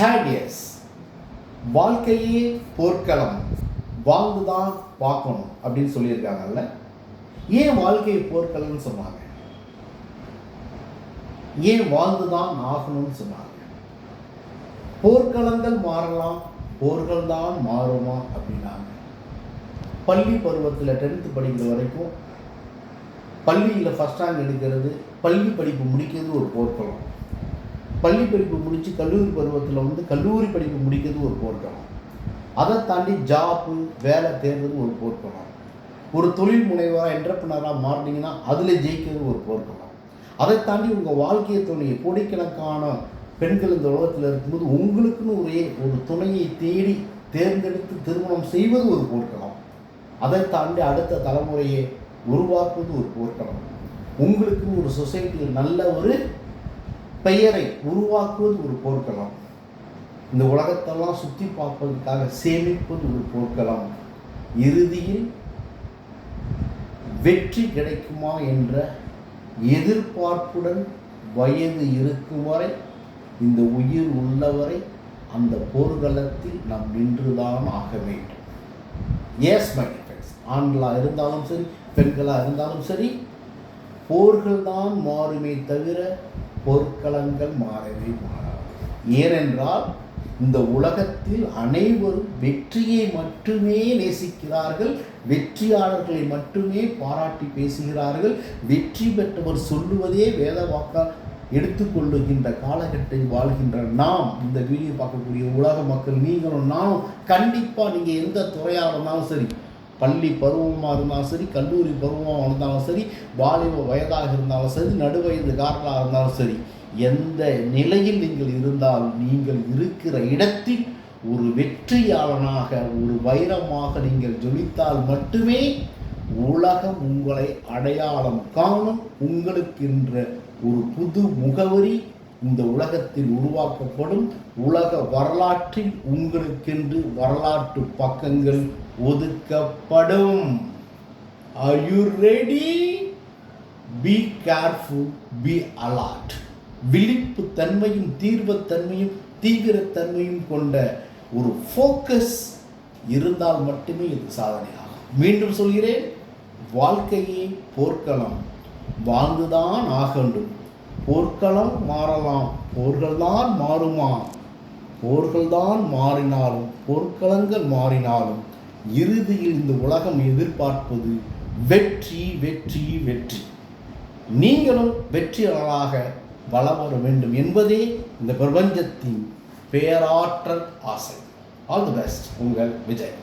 ஹேடியஸ் வாழ்க்கையே போர்க்களம், வாழ்ந்துதான் பார்க்கணும் அப்படின்னு சொல்லியிருக்காங்கல்ல. ஏன் வாழ்க்கையை போர்க்களம்னு சொன்னாங்க? ஏன் வாழ்ந்துதான் ஆகணும்னு சொன்னாங்க? போர்க்களங்கள் மாறலாம், போர்கள் தான் மாறுமா அப்படின்னாங்க. பள்ளி பருவத்தில் 10th படிக்கிற வரைக்கும் பள்ளியில் ஃபஸ்ட் ரேங்க் எடுக்கிறது, பள்ளி படிப்பு முடிக்கிறது ஒரு போர்க்களம். பள்ளி படிப்பு முடித்து கல்லூரி பருவத்தில் கல்லூரி படிப்பு முடிக்கிறது ஒரு போர்க்களம். அதை தாண்டி ஜாப்பு வேலை தேர்றது ஒரு போர்க்களம். ஒரு தொழில் முனைவராக என்டர்பிரனராக மாறினீங்கன்னா அதில் ஜெயிக்கிறது ஒரு போர்க்களம். அதை தாண்டி உங்கள் வாழ்க்கையை துணையை கோடிக்கணக்கான பெண்கள் இந்த உலகத்தில் இருக்கும்போது உங்களுக்குன்னு ஒரு துணையை தேடி தேர்ந்தெடுத்து திருமணம் செய்வது ஒரு போர்க்களம். அதை தாண்டி அடுத்த தலைமுறையை உருவாக்குவது ஒரு போர்க்களம். உங்களுக்குன்னு ஒரு சொசைட்டியில் நல்ல ஒரு பெயரை உருவாக்குவது ஒரு போர்க்களம். இந்த உலகத்தெல்லாம் சுற்றி பார்ப்பதற்காக சேமிப்பது ஒரு போர்க்களம். இறுதியில் வெற்றி கிடைக்குமா என்ற எதிர்பார்ப்புடன் வயது இருக்கும் வரை, இந்த உயிர் உள்ளவரை அந்த போர்க்களத்தில் நாம் நின்றுதான் ஆக வேண்டும். எஸ் மை ஃப்ரெண்ட்ஸ், ஆண்களாக இருந்தாலும் சரி பெண்களாக இருந்தாலும் சரி, போர்கள் தான் மாறுமே தவிர போர்க்களங்கள் மாறவே மாறாது. ஏனென்றால் இந்த உலகத்தில் அனைவரும் வெற்றியை மட்டுமே நேசிக்கிறார்கள், வெற்றியாளர்களை மட்டுமே பாராட்டி பேசுகிறார்கள். வெற்றி பெற்றவர் சொல்லுவதே வேத வாக்கா எடுத்துக்கொள்ளுகின்ற காலகட்டத்தில் வாழ்கின்ற நாம், இந்த வீடியோ பார்க்கக்கூடிய உலக மக்கள் நீங்களும் நானும் கண்டிப்பாக நீங்கள் எந்த துறையாக இருந்தாலும் சரி, பள்ளி பருவமாக இருந்தாலும் சரி, கல்லூரி பருவமாக இருந்தாலும் சரி, வாலிப வயதாக இருந்தாலும் சரி, நடுவயதுக்காரர்களாக இருந்தாலும் சரி, எந்த நிலையில் நீங்கள் இருந்தாலும் நீங்கள் இருக்கிற இடத்தில் ஒரு வெற்றியாளனாக ஒரு வைரமாக நீங்கள் ஜொலித்தால் மட்டுமே உலகம் உங்களை அடையாளம் காணும். உங்களுக்கென்ற ஒரு புது முகவரி இந்த உலகத்தில் உருவாக்கப்படும். உலக வரலாற்றில் உங்களுக்கென்று வரலாற்று பக்கங்கள் ஒதுக்கப்படும். Are you ready? Be careful, be alert. விழிப்பு தன்மையும் தீர்வுத்தன்மையும் தீவிரத்தன்மையும் கொண்ட ஒரு ஃபோக்கஸ் இருந்தால் மட்டுமே இது சாதனையாகும். மீண்டும் சொல்கிறேன், வாழ்க்கையே போர்க்களம், வாழ்ந்துதான் ஆகண்டும். போர்க்களம் மாறலாம், போர்கள் தான் மாறுமா? போர்கள் தான் மாறினாலும் போர்க்களங்கள் மாறினாலும் இறுதியில் இந்த உலகம் எதிர்பார்ப்பது வெற்றி, வெற்றி, வெற்றி. நீங்களும் வெற்றியாளராக வளம் வர வேண்டும் என்பதே இந்த பிரபஞ்சத்தின் பேராற்றல் ஆசை. All the best. உங்கள் விஜய்.